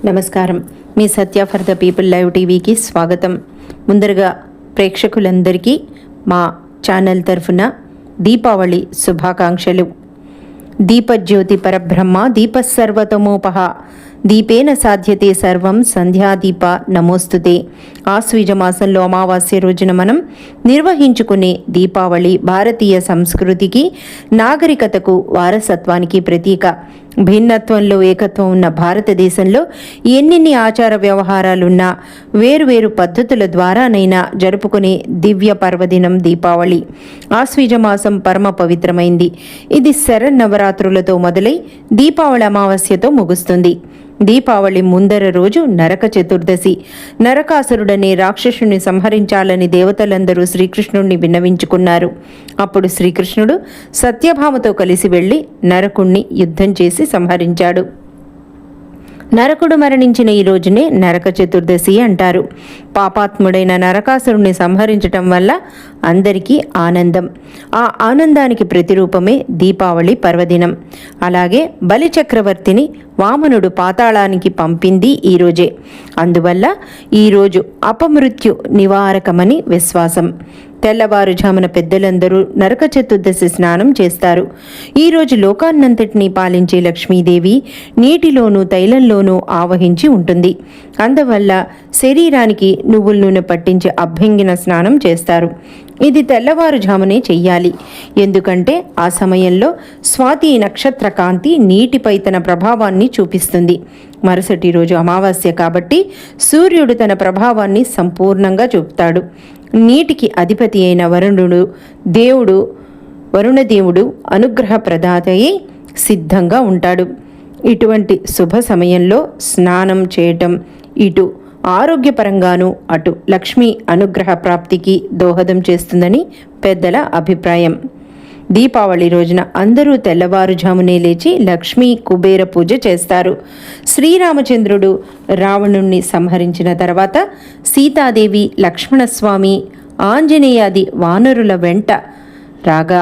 నమస్కారం. మీ సత్య for the people live టీవీకి స్వాగతం. ముందరగా ప్రేక్షకులందరికీ మా ఛానల్ తరఫున దీపావళి శుభాకాంక్షలు. దీపజ్యోతి పరబ్రహ్మ దీపసర్వతమోపహ దీపేన సాధ్యతే సర్వం సంధ్యాదీప నమోస్తుతే. ఆశ్వీజ మాసంలో అమావాస్య రోజున మనం నిర్వహించుకునే దీపావళి భారతీయ సంస్కృతికి, నాగరికతకు, వారసత్వానికి ప్రతీక. భిన్నత్వంలో ఏకత్వం ఉన్న భారతదేశంలో ఎన్నెన్ని ఆచార వ్యవహారాలున్నా వేరువేరు పద్ధతుల ద్వారానైనా జరుపుకునే దివ్య పర్వదినం దీపావళి. ఆశ్వీజ మాసం పరమ పవిత్రమైంది. ఇది శరన్నవరాత్రులతో మొదలై దీపావళి అమావాస్యతో ముగుస్తుంది. దీపావళి ముందర రోజు నరక చతుర్దశి. నరకాసురుడనే రాక్షసుని సంహరించాలని దేవతలందరూ శ్రీకృష్ణుడిని విన్నవించుకున్నారు. అప్పుడు శ్రీకృష్ణుడు సత్యభామతో కలిసి వెళ్లి నరకుణ్ణి యుద్ధం చేసి సంహరించాడు. నరకుడు మరణించిన ఈ రోజునే నరక చతుర్దశి అంటారు. పాపాత్ముడైన నరకాసురుణ్ణి సంహరించటం వల్ల అందరికీ ఆనందం. ఆ ఆనందానికి ప్రతిరూపమే దీపావళి పర్వదినం. అలాగే బలిచక్రవర్తిని వామనుడు పాతాళానికి పంపింది ఈరోజే. అందువల్ల ఈరోజు అపమృత్యు నివారకమని విశ్వాసం. తెల్లవారుజామున పెద్దలందరూ నరక చతుర్దశి స్నానం చేస్తారు. ఈరోజు లోకాన్నంతటినీ పాలించే లక్ష్మీదేవి నీటిలోనూ తైలంలోనూ ఆవహించి ఉంటుంది. అందువల్ల శరీరానికి నువ్వుల నూనె పట్టించి అభ్యంగిన స్నానం చేస్తారు. ఇది తెల్లవారుజామునే చెయ్యాలి. ఎందుకంటే ఆ సమయంలో స్వాతి నక్షత్ర కాంతి నీటిపై తన ప్రభావాన్ని చూపిస్తుంది. మరుసటి రోజు అమావాస్య కాబట్టి సూర్యుడు తన ప్రభావాన్ని సంపూర్ణంగా చూపుతాడు. నీటికి అధిపతి అయిన వరుణదేవుడు అనుగ్రహ ప్రదాతయ్యి సిద్ధంగా ఉంటాడు. ఇటువంటి శుభ సమయంలో స్నానం చేయటం ఇటు ఆరోగ్యపరంగానూ అటు లక్ష్మీ అనుగ్రహ ప్రాప్తికి దోహదం చేస్తుందని పెద్దల అభిప్రాయం. దీపావళి రోజున అందరూ తెల్లవారుజామునే లేచి లక్ష్మీ కుబేర పూజ చేస్తారు. శ్రీరామచంద్రుడు రావణుణ్ణి సంహరించిన తర్వాత సీతాదేవి, లక్ష్మణస్వామి, ఆంజనేయాది వానరుల వెంట రాగా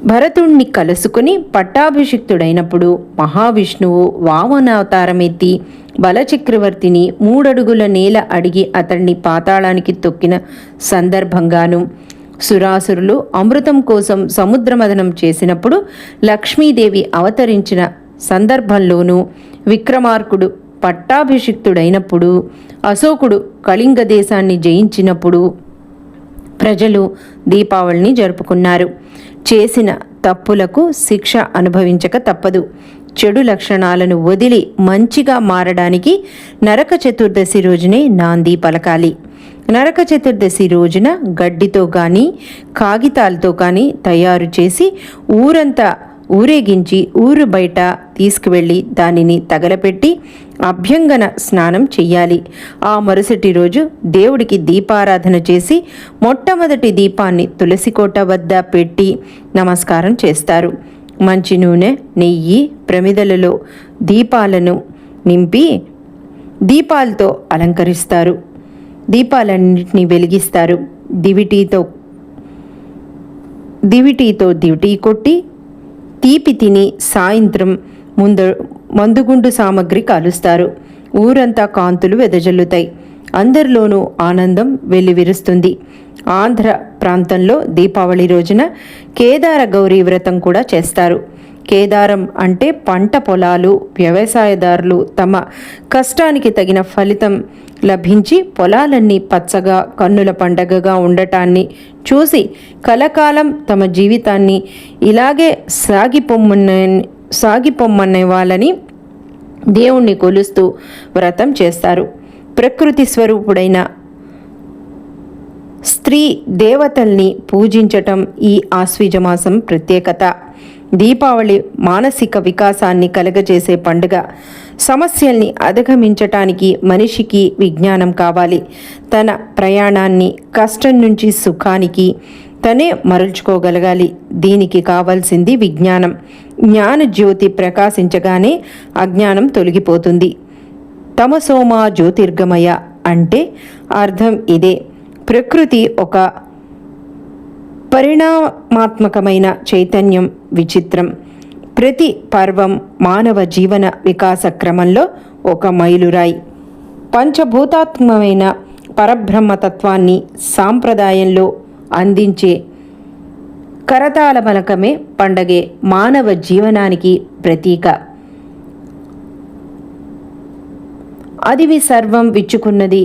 భరతుణ్ణి కలుసుకుని పట్టాభిషిక్తుడైనప్పుడు మహావిష్ణువు వామనావతారమెత్తి బలచక్రవర్తిని 3 అడుగుల నేల అడిగి అతన్ని పాతాళానికి తొక్కిన సందర్భంగాను, సురాసురులు అమృతం కోసం సముద్రమథనం చేసినప్పుడు లక్ష్మీదేవి అవతరించిన సందర్భంలోనూ, విక్రమార్కుడు పట్టాభిషిక్తుడైనప్పుడు, అశోకుడు కళింగ దేశాన్ని జయించినప్పుడు ప్రజలు దీపావళిని జరుపుకున్నారు. చేసిన తప్పులకు శిక్ష అనుభవించక తప్పదు. చెడు లక్షణాలను వదిలి మంచిగా మారడానికి నరక చతుర్దశి రోజునే నాంది పలకాలి. నరక చతుర్దశి రోజున గడ్డితో కానీ కాగితాలతో కానీ తయారు చేసి ఊరంతా ఊరేగించి ఊరు బయట తీసుకువెళ్ళి దానిని తగలపెట్టి అభ్యంగన స్నానం చెయ్యాలి. ఆ మరుసటి రోజు దేవుడికి దీపారాధన చేసి మొట్టమొదటి దీపాన్ని తులసికోట వద్ద పెట్టి నమస్కారం చేస్తారు. మంచి నూనె, నెయ్యి ప్రమిదలలో దీపాలను నింపి దీపాలతో అలంకరిస్తారు. దీపాలన్నింటినీ వెలిగిస్తారు. దివిటీతో దివిటీ కొట్టి తీపి తిని సాయంత్రం మందుగుండు సామగ్రి కాలుస్తారు. ఊరంతా కాంతులు వెదజల్లుతాయి. అందరిలోనూ ఆనందం వెల్లివిరుస్తుంది. ఆంధ్ర ప్రాంతంలో దీపావళి రోజున కేదార గౌరీ వ్రతం కూడా చేస్తారు. కేదారం అంటే పంట పొలాలు, వ్యవసాయదారులు తమ కష్టానికి తగిన ఫలితం లభించి పొలాలన్నీ పచ్చగా కన్నుల పండగగా ఉండటాన్ని చూసి కలకాలం తమ జీవితాన్ని ఇలాగే సాగిపొమ్మనే వాళ్ళని దేవుణ్ణి కొలుస్తూ వ్రతం చేస్తారు. ప్రకృతి స్వరూపుడైన స్త్రీ దేవతల్ని పూజించటం ఈ ఆశ్వీజమాసం ప్రత్యేకత. దీపావళి మానసిక వికాసాన్ని కలగజేసే పండుగ. సమస్యల్ని అధిగమించటానికి మనిషికి విజ్ఞానం కావాలి. తన ప్రయాణాన్ని కష్టం నుంచి సుఖానికి తనే మరల్చుకోగలగాలి. దీనికి కావాల్సింది విజ్ఞానం. జ్ఞాన జ్యోతి ప్రకాశించగానే అజ్ఞానం తొలగిపోతుంది. తమసోమా జ్యోతిర్గమయ అంటే అర్థం ఇదే. ప్రకృతి ఒక పరిణామాత్మకమైన చైతన్యం. విచిత్రం. ప్రతి పర్వం మానవ జీవన వికాస క్రమంలో ఒక మైలురాయి. పంచభూతాత్మకమైన పరబ్రహ్మతత్వాన్ని సాంప్రదాయంలో అందించే కరతాళమలకమే పండగే మానవ జీవనానికి ప్రతీక. అదివి సర్వం విచ్చుకున్నది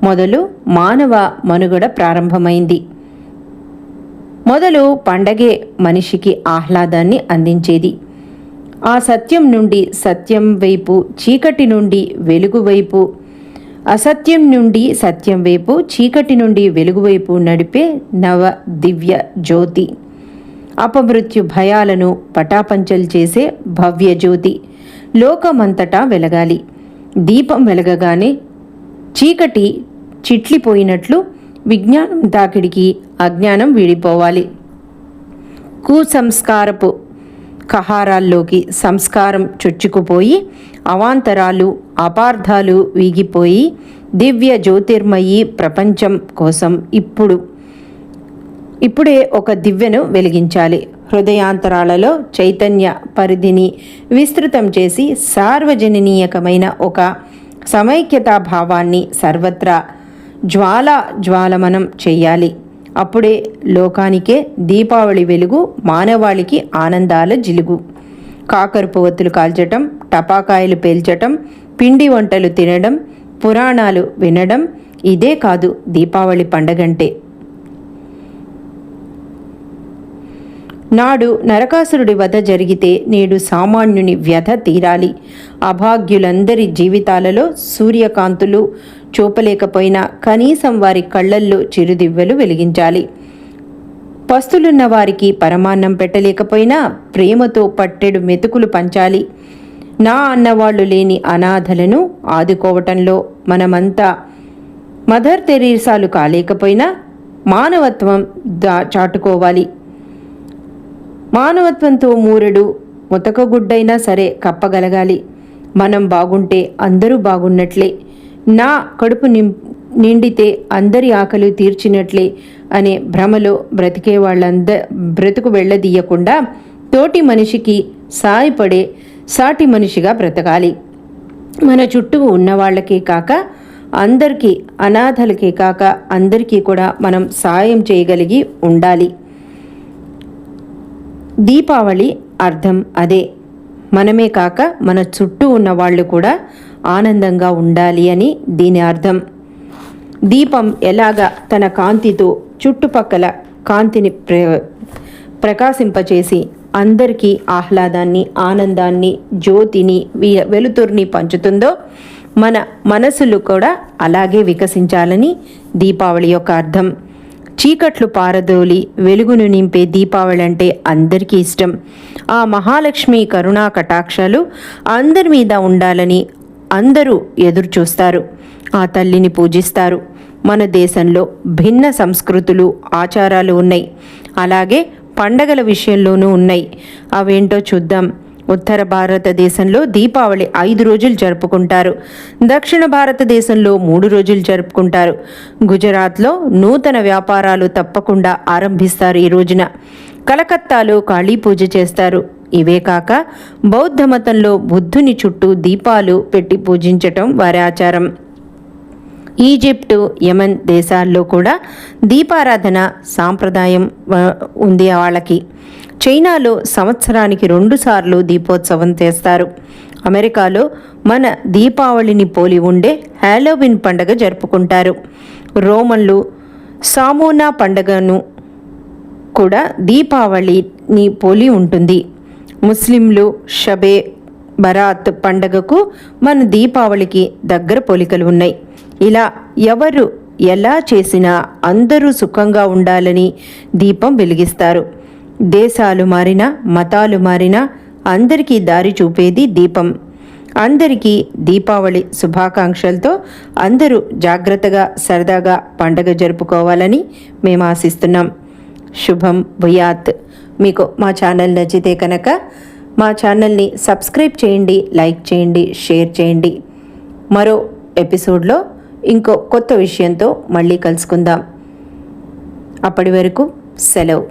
మొదలు మానవ మనుగడ ప్రారంభమైంది. మొదలు పండగే మనిషికి ఆహ్లాదాన్ని అందించేది. ఆ సత్యం నుండి సత్యం వైపు, చీకటి నుండి వెలుగు వైపు, అసత్యం నుండి సత్యం వైపు, చీకటి నుండి వెలుగు వైపు నడిపే నవ దివ్య జ్యోతి. అపమృత్యు భయాలను పటాపంచలు చేసే భవ్య జ్యోతి లోకమంతటా వెలగాలి. దీపం వెలగగానే చీకటి చిట్లిపోయినట్లు విజ్ఞానం తాకిడికి అజ్ఞానం వీడిపోవాలి. కుసంస్కారపు కహారాల్లోకి సంస్కారం చొచ్చుకుపోయి అవాంతరాలు అపార్థాలు వీగిపోయి దివ్య జ్యోతిర్మయి ప్రపంచం కోసం ఇప్పుడే ఒక దివ్యను వెలిగించాలి. హృదయాంతరాలలో చైతన్య పరిధిని విస్తృతం చేసి సార్వజనీయకమైన ఒక సమైక్యతా భావాన్ని సర్వత్రా జ్వాలమనం చెయ్యాలి. అప్పుడే లోకానికే దీపావళి వెలుగు, మానవాళికి ఆనందాల జిలుగు. కాకరపువ్వొత్తులు కాల్చటం, టపాకాయలు పేల్చటం, పిండి వంటలు తినడం, పురాణాలు వినడం ఇదే కాదు దీపావళి పండగంటే. నాడు నరకాసురుడి వధ జరిగితే నేడు సామాన్యుని వ్యధ తీరాలి. అభాగ్యులందరి జీవితాలలో సూర్యకాంతులు చూపలేకపోయినా కనీసం వారి కళ్ళల్లో చిరుదివ్వెలు వెలిగించాలి. పస్తులున్న వారికి పరమాన్నం పెట్టలేకపోయినా ప్రేమతో పట్టెడు మెతుకులు పంచాలి. నా అన్నవాళ్లు లేని అనాథలను ఆదుకోవటంలో మనమంతా మదర్ తెరీసాలు కాలేకపోయినా మానవత్వం చాటుకోవాలి. మానవత్వంతో మూరెడు ముతకగుడ్డైనా సరే కప్పగలగాలి. మనం బాగుంటే అందరూ బాగున్నట్లే, నా కడుపు నిండితే అందరి ఆకలి తీర్చినట్లే అనే భ్రమలో బ్రతికే బ్రతుకు వెళ్ళదీయకుండా తోటి మనిషికి సాయపడే సాటి మనిషిగా బ్రతకాలి. మన చుట్టూ ఉన్నవాళ్లకే కాక అందరికీ, అనాథలకే కాక అందరికీ కూడా మనం సాయం చేయగలిగి ఉండాలి. దీపావళి అర్థం అదే. మనమే కాక మన చుట్టూ ఉన్న వాళ్ళు కూడా ఆనందంగా ఉండాలి అని దీని అర్థం. దీపం ఎలాగా తన కాంతితో చుట్టుపక్కల కాంతిని ప్రకాశింపచేసి అందరికీ ఆహ్లాదాన్ని, ఆనందాన్ని, జ్యోతిని, వెలుతుర్ని పంచుతుందో మన మనసులు కూడా అలాగే వికసించాలని దీపావళి యొక్క అర్థం. చీకట్లు పారదోలి వెలుగును నింపే దీపావళి అంటే అందరికీ ఇష్టం. ఆ మహాలక్ష్మి కరుణా కటాక్షాలు అందరి మీద ఉండాలని అందరూ ఎదురు చూస్తారు. ఆ తల్లిని పూజిస్తారు. మన దేశంలో భిన్న సంస్కృతులు, ఆచారాలు ఉన్నాయి. అలాగే పండగల విషయంలోనూ ఉన్నాయి. అవేంటో చూద్దాం. ఉత్తర భారతదేశంలో దీపావళి 5 రోజులు జరుపుకుంటారు. దక్షిణ భారతదేశంలో 3 రోజులు జరుపుకుంటారు. గుజరాత్లో నూతన వ్యాపారాలు తప్పకుండా ఆరంభిస్తారు ఈ రోజున. కలకత్తాలో కాళీ పూజ చేస్తారు. ఇవే కాక బౌద్ధ మతంలో బుద్ధుని చుట్టూ దీపాలు పెట్టి పూజించటం వారి ఆచారం. ఈజిప్టు, యెమెన్ దేశాల్లో కూడా దీపారాధన సాంప్రదాయం ఉంది వాళ్ళకి. చైనాలో సంవత్సరానికి 2 సార్లు దీపోత్సవం చేస్తారు. అమెరికాలో మన దీపావళిని పోలి ఉండే హాలోవిన్ పండుగ జరుపుకుంటారు. రోమన్లు సామోనా పండుగను కూడా దీపావళిని పోలి ఉంటుంది. ముస్లింలు షబే బరాత్ పండుగకు మన దీపావళికి దగ్గర పోలికలు ఉన్నాయి. ఇలా ఎవరు ఎలా చేసినా అందరూ సుఖంగా ఉండాలని దీపం వెలిగిస్తారు. దేశాలు మారినా, మతాలు మారినా అందరికీ దారి చూపేది దీపం. అందరికీ దీపావళి శుభాకాంక్షలతో అందరూ జాగ్రత్తగా, సరదాగా పండగ జరుపుకోవాలని మేము ఆశిస్తున్నాం. శుభం భూయాత్. మీకు మా ఛానల్ నచ్చితే కనుక మా ఛానల్ని సబ్స్క్రైబ్ చేయండి, లైక్ చేయండి, షేర్ చేయండి. మరో ఎపిసోడ్లో ఇంకో కొత్త విషయంతో మళ్ళీ కలుసుకుందాం. అప్పటి వరకు సెలవు.